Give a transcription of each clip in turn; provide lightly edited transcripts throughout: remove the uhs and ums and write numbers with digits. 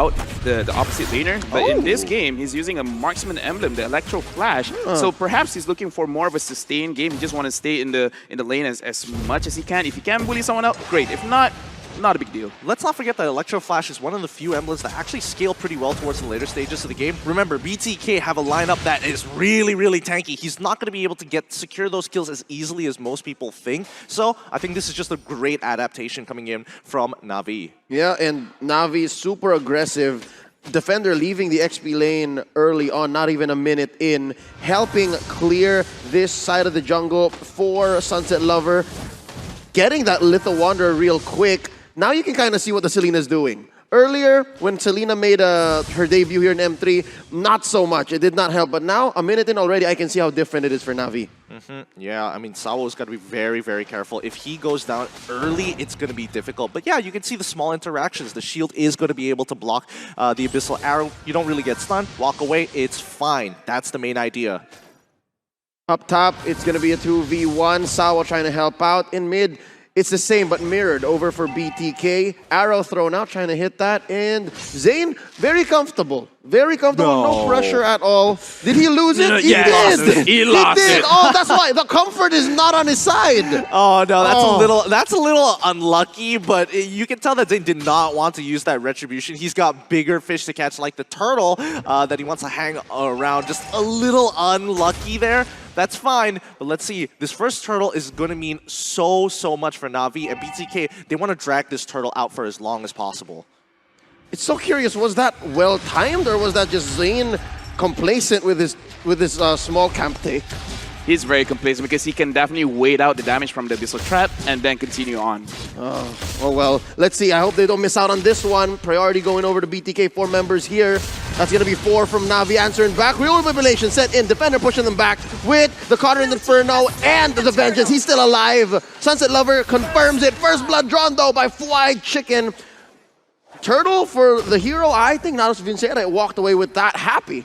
out the opposite laner. But in this game, he's using a marksman emblem, the Electro Flash. So perhaps he's looking for more of a sustained game. He just wants to stay in the lane as much as he can. If he can bully someone out, great. If not a big deal. Let's not forget that Electro Flash is one of the few emblems that actually scale pretty well towards the later stages of the game. Remember, BTK have a lineup that is really, really tanky. He's not going to be able to secure those kills as easily as most people think. So I think this is just a great adaptation coming in from Navi. Yeah, and Navi is super aggressive. Defender leaving the XP lane early on, not even a minute in, helping clear this side of the jungle for Sunset Lover. Getting that Little Wanderer real quick. Now you can kind of see what the Selena's doing. Earlier, when Selena made her debut here in M3, not so much. It did not help. But now, a minute in already, I can see how different it is for Navi. Yeah, I mean, Sawo's got to be very, very careful. If he goes down early, it's going to be difficult. But yeah, you can see the small interactions. The shield is going to be able to block the Abyssal Arrow. You don't really get stunned. Walk away. It's fine. That's the main idea. Up top, it's going to be a 2v1. Sawo trying to help out. In mid, it's the same, but mirrored over for BTK. Arrow thrown out, trying to hit that. And Zane, very comfortable. Very comfortable, no pressure at all. Did he lose it? He did! He lost it. Oh, that's why. The comfort is not on his side. Oh, no, that's a little unlucky, but you can tell that Zane did not want to use that retribution. He's got bigger fish to catch, like the turtle that he wants to hang around. Just a little unlucky there. That's fine, but let's see. This first turtle is going to mean so much for Navi, and BTK, they want to drag this turtle out for as long as possible. It's so curious, was that well-timed, or was that just Zane complacent with his small camp take? He's very complacent because he can definitely wait out the damage from the Abyssal Trap and then continue on. Oh, well, let's see. I hope they don't miss out on this one. Priority going over to BTK, 4 members here. That's going to be 4 from Navi answering back. Real Manipulation set in. Defender pushing them back with the Conquering Inferno and the Vengeance. He's still alive. Sunset Lover confirms it. First blood drawn, though, by Fried Chicken. Turtle for the hero, I think Nanos Vincere walked away with that happy.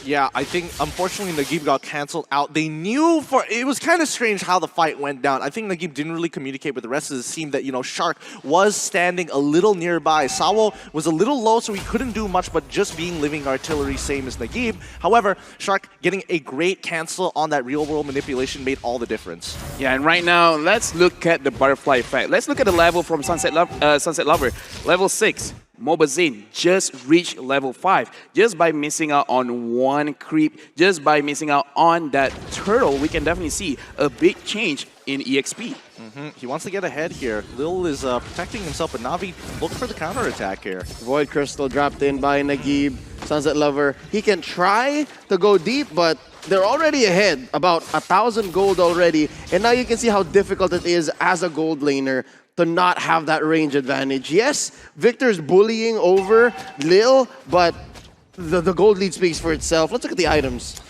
Yeah, I think unfortunately Nagib got cancelled out. They knew it was kind of strange how the fight went down. I think Nagib didn't really communicate with the rest of the team that, you know, Shark was standing a little nearby. Sawo was a little low, so he couldn't do much but just being living artillery, same as Nagib. However, Shark getting a great cancel on that real world manipulation made all the difference. Yeah, and right now, let's look at the butterfly effect. Let's look at the level from Sunset Lover. Level 6. MOBAZANE just reached level 5 just by missing out on one creep, just by missing out on that turtle. We can definitely see a big change in EXP. He wants to get ahead here. Lil is protecting himself, but Navi look for the counterattack here. Void Crystal dropped in by Nagib. Sunset Lover, he can try to go deep, but they're already ahead, about 1,000 gold already. And now you can see how difficult it is as a gold laner to not have that range advantage. Yes, Victor's bullying over Lil, but the gold lead speaks for itself. Let's look at the items.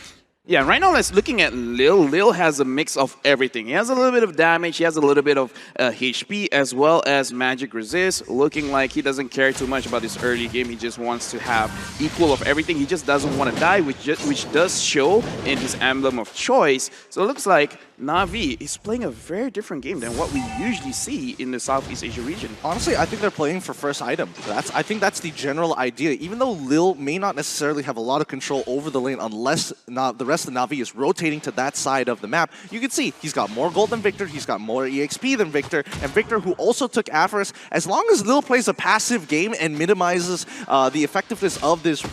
Yeah, right now let's looking at Lil. Lil has a mix of everything. He has a little bit of damage, he has a little bit of HP, as well as magic resist. Looking like he doesn't care too much about this early game. He just wants to have equal of everything. He just doesn't want to die, which does show in his emblem of choice. So it looks like Navi is playing a very different game than what we usually see in the Southeast Asia region. Honestly, I think they're playing for first item. I think that's the general idea. Even though Lil may not necessarily have a lot of control over the lane unless the rest of Navi is rotating to that side of the map, you can see he's got more gold than Victor, he's got more EXP than Victor, and Victor, who also took Avarice. As long as Lil plays a passive game and minimizes the effectiveness of this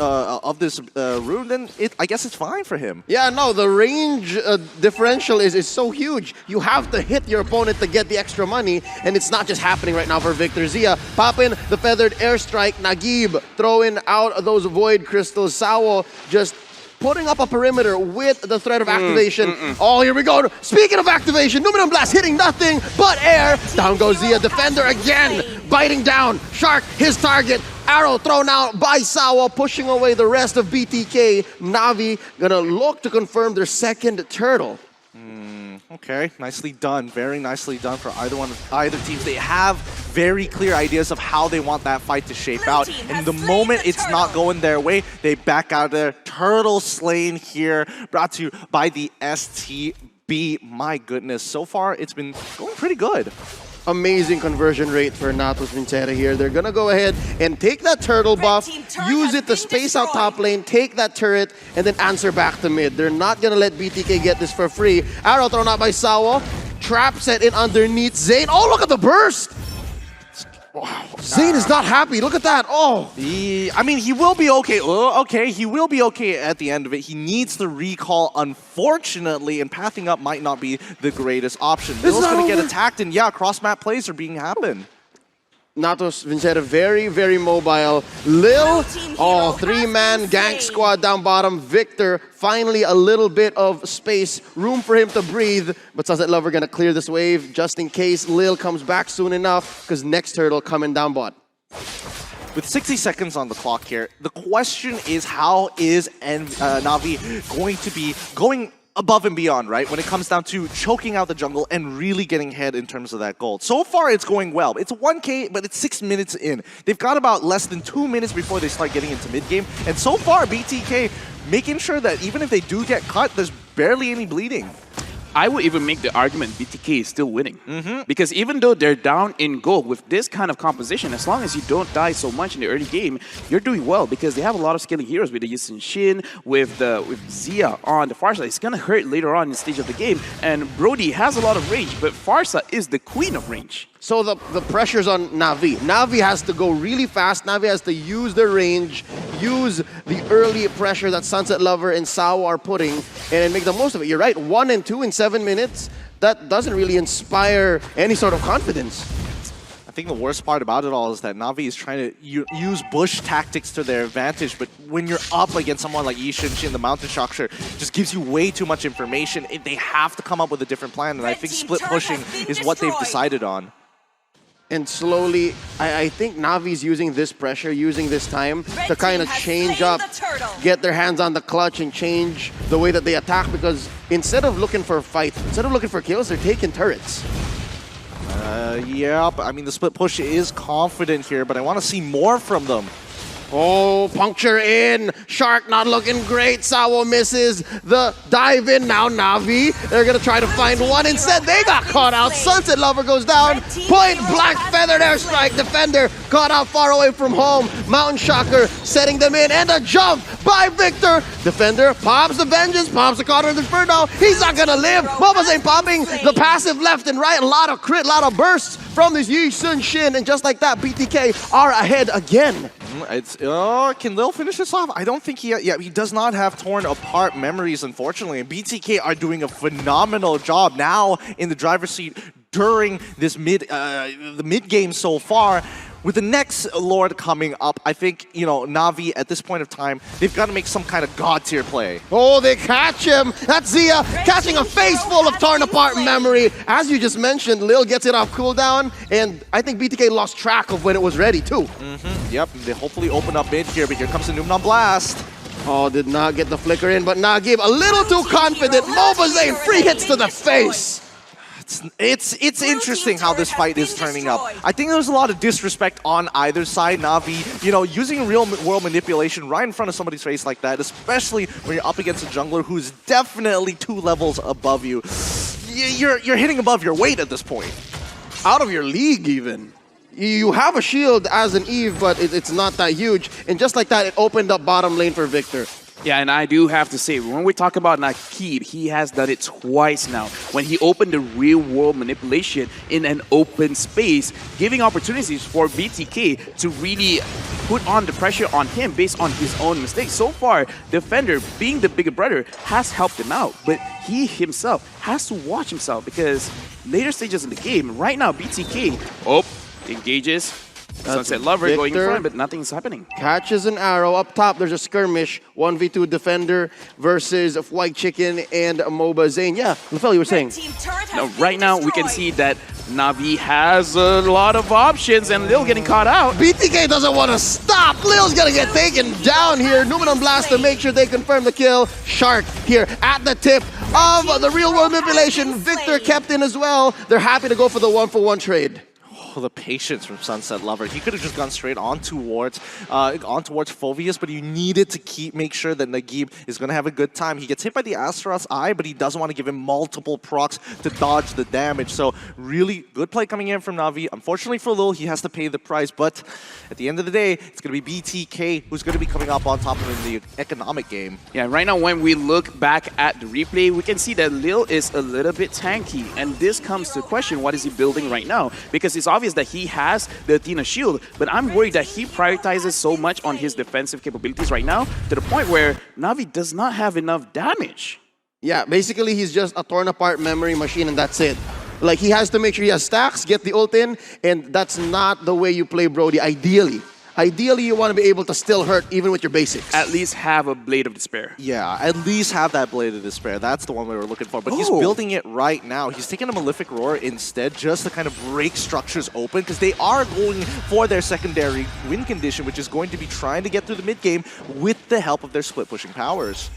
rune, then I guess it's fine for him. Yeah, no, the range differential is so huge. You have to hit your opponent to get the extra money, and it's not just happening right now for Victor. Zia popping the feathered airstrike. Nagib throwing out those void crystals. Sawo just putting up a perimeter with the threat of activation. Oh, here we go. Speaking of activation, Numinum Blast hitting nothing but air. Down goes Zia. Defender again, biting down. Shark, his target. Arrow thrown out by Sawo, pushing away the rest of BTK. Navi gonna look to confirm their second turtle. Okay, nicely done. Very nicely done for either teams. They have very clear ideas of how they want that fight to shape out. And the moment it's not going their way, they back out of there. Turtle slain here, brought to you by the STB. My goodness, so far it's been going pretty good. Amazing conversion rate for Natos Vincere here. They're gonna go ahead and take that turtle buff, use it to space out top lane, take that turret, and then answer back to mid. They're not gonna let BTK get this for free. Arrow thrown out by Sawo. Trap set in underneath Zane. Oh, look at the burst! Wow. Zane is not happy. Look at that. Oh. I mean, he will be okay. Okay, he will be okay at the end of it. He needs the recall, unfortunately, and pathing up might not be the greatest option. Lil's going to get attacked, and yeah, cross-map plays are being happened. Natos Vincere very, very mobile. Lil, three-man gank squad down bottom. Victor, finally a little bit of space, room for him to breathe. But Sunset Lover gonna clear this wave just in case Lil comes back soon enough, because next turtle coming down bot. With 60 seconds on the clock here, the question is how is Navi going to be going above and beyond, right? When it comes down to choking out the jungle and really getting ahead in terms of that gold. So far, it's going well. It's 1K, but it's 6 minutes in. They've got about less than 2 minutes before they start getting into mid-game. And so far, BTK making sure that even if they do get cut, there's barely any bleeding. I would even make the argument BTK is still winning. Because even though they're down in gold with this kind of composition, as long as you don't die so much in the early game, you're doing well because they have a lot of scaling heroes with the Yisun Shin, with Zia on the far side. It's gonna hurt later on in the stage of the game. And Brody has a lot of range, but Pharsa is the queen of range. So the pressure's on Navi. Navi has to go really fast. Navi has to use their range, use the early pressure that Sunset Lover and Sao are putting, and then make the most of it. You're right, 1 and 2 in 7 minutes. That doesn't really inspire any sort of confidence. I think the worst part about it all is that Navi is trying to use bush tactics to their advantage, but when you're up against someone like Yisun Shin, the Mountain Shocker just gives you way too much information. They have to come up with a different plan, and I think split pushing is what they've decided on. And slowly, I think Navi's using this pressure, using this time to kind of change up, get their hands on the clutch and change the way that they attack, because instead of looking for fights, instead of looking for kills, they're taking turrets. Yeah, but I mean, the split push is confident here, but I want to see more from them. Oh, puncture in. Shark not looking great. Sawo misses the dive in. Now Navi, they're going to try to find one. Instead, they got caught out. Sunset Lover goes down. Point blank feathered airstrike. Defender caught out far away from home. Mountain Shocker setting them in. And a jump by Victor. Defender pops the vengeance, pops the Counter of the Inferno. He's not going to live. MOBAZANE popping the passive left and right. A lot of crit, a lot of bursts from this Yisun Shin. And just like that, BTK are ahead again. Can Lil finish this off? I don't think he does not have torn apart memories, unfortunately. And BTK are doing a phenomenal job now in the driver's seat during this the mid game so far. With the next Lord coming up, I think, Navi at this point of time, they've got to make some kind of god tier play. Oh, they catch him. That's Zia catching a face full of torn apart memory. As you just mentioned, Lil gets it off cooldown, and I think BTK lost track of when it was ready too. Yep, they hopefully open up mid here, but here comes the Numnon Blast. Oh, did not get the flicker in, but Nagib a little too confident. MOBAZANE free hits to the face. It's interesting how this fight is turning up. I think there's a lot of disrespect on either side. Navi, using real world manipulation right in front of somebody's face like that, especially when you're up against a jungler who's definitely 2 levels above you. You're hitting above your weight at this point. Out of your league even. You have a shield as an Eve, but it's not that huge. And just like that, it opened up bottom lane for Victor. Yeah, and I do have to say, when we talk about Naqib, he has done it twice now. When he opened the real-world manipulation in an open space, giving opportunities for BTK to really put on the pressure on him based on his own mistakes. So far, Defender, being the bigger brother, has helped him out. But he himself has to watch himself because later stages in the game, right now, BTK, engages. Sunset Lover Victor going in front, but nothing's happening. Catches an arrow. Up top, there's a skirmish. 1v2 Defender versus White Chicken and MOBAZANE. Yeah, Lafel, you were saying. Now, right now, we can see that Navi has a lot of options, and Lil getting caught out. BTK doesn't want to stop. Lil's going to get taken down here. Numnon Blast to make sure they confirm the kill. Shark here at the tip of the real-world manipulation. Victor kept in as well. They're happy to go for the 1-for-1 trade. the patience from Sunset Lover. He could have just gone straight on towards Phoveus, but you needed to make sure that Nagib is going to have a good time. He gets hit by the Astaroth's Eye, but he doesn't want to give him multiple procs to dodge the damage. So really good play coming in from Navi. Unfortunately for Lil, he has to pay the price, but at the end of the day, it's going to be BTK who's going to be coming up on top of him in the economic game. Yeah, right now when we look back at the replay, we can see that Lil is a little bit tanky, and this comes to question, what is he building right now? Because it's obvious that he has the Athena shield, but I'm worried that he prioritizes so much on his defensive capabilities right now to the point where Navi does not have enough damage. Yeah, basically he's just a torn apart memory machine and that's it. Like, he has to make sure he has stacks, get the ult in, and that's not the way you play Brody, ideally. Ideally, you want to be able to still hurt even with your basics. At least have a Blade of Despair. Yeah, at least have that Blade of Despair. That's the one we were looking for. But he's building it right now. He's taking a Malefic Roar instead just to kind of break structures open because they are going for their secondary win condition, which is going to be trying to get through the mid game with the help of their split pushing powers.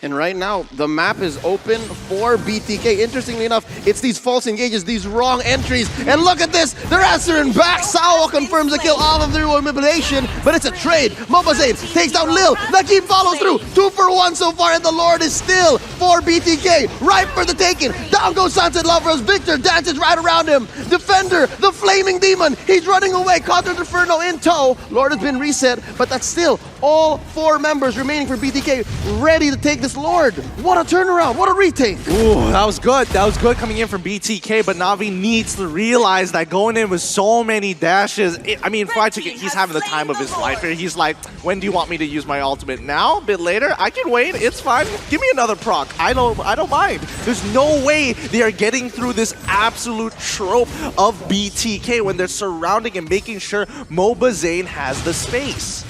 And right now, the map is open for BTK. Interestingly enough, it's these false engages, these wrong entries. And look at this, they're answering back. Sawa confirms the kill off of the manipulation, but it's a trade. MOBAZANE takes down Lil. Nagib follows through. 2 for 1 so far, and the Lord is still for BTK. Ripe for the taking. Down goes Sunset Lover as Victor dances right around him. Defender, the Flaming Demon. He's running away. Contra Inferno in tow. Lord has been reset, but that's still all 4 members remaining for BTK ready to take this Lord. What a turnaround. What a retake. Ooh, that was good. That was good coming in from BTK, but Navi needs to realize that going in with so many dashes, I mean, he's having the time of his life here. He's like, when do you want me to use my ultimate? Now? A bit later? I can wait. It's fine. Give me another proc. I don't mind. There's no way they are getting through this absolute trope of BTK when they're surrounding and making sure MOBAZANE has the space.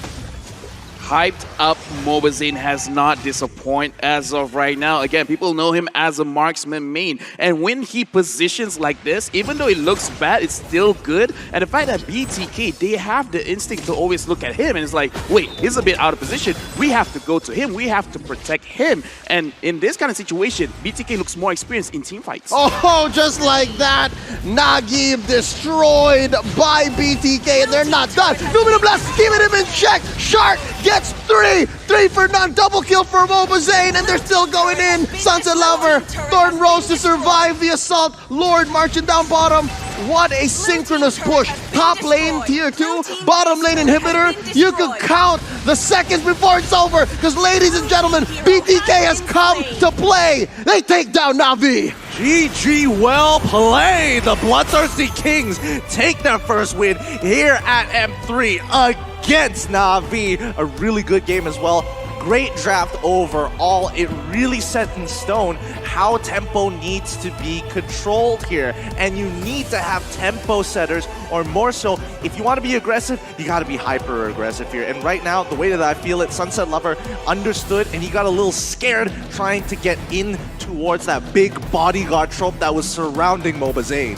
Hyped up MOBAZANE has not disappointed as of right now. Again, people know him as a marksman main. And when he positions like this, even though it looks bad, it's still good. And the fact that BTK, they have the instinct to always look at him and it's like, wait, he's a bit out of position. We have to go to him. We have to protect him. And in this kind of situation, BTK looks more experienced in team fights. Oh, just like that, Nagib destroyed by BTK, and they're not done. Lumina Blast, keeping him in check. Shark gets 3 for none, double kill for MOBAZANE, and they're still going in. Sunset Lover, Thornton Rose to survive the assault. Lord marching down bottom. What a synchronous push. Top lane tier 2, bottom lane inhibitor. You can count the seconds before it's over, because ladies and gentlemen, BTK has come to play. They take down Navi. GG, well played. The Bloodthirsty Kings take their first win here at M3 against Navi. A really good game as well. Great draft overall. It really set in stone how tempo needs to be controlled here. And you need to have tempo setters, or more so, if you want to be aggressive, you got to be hyper aggressive here. And right now, the way that I feel it, Sunset Lover understood and he got a little scared trying to get in towards that big bodyguard trope that was surrounding MOBAZANE.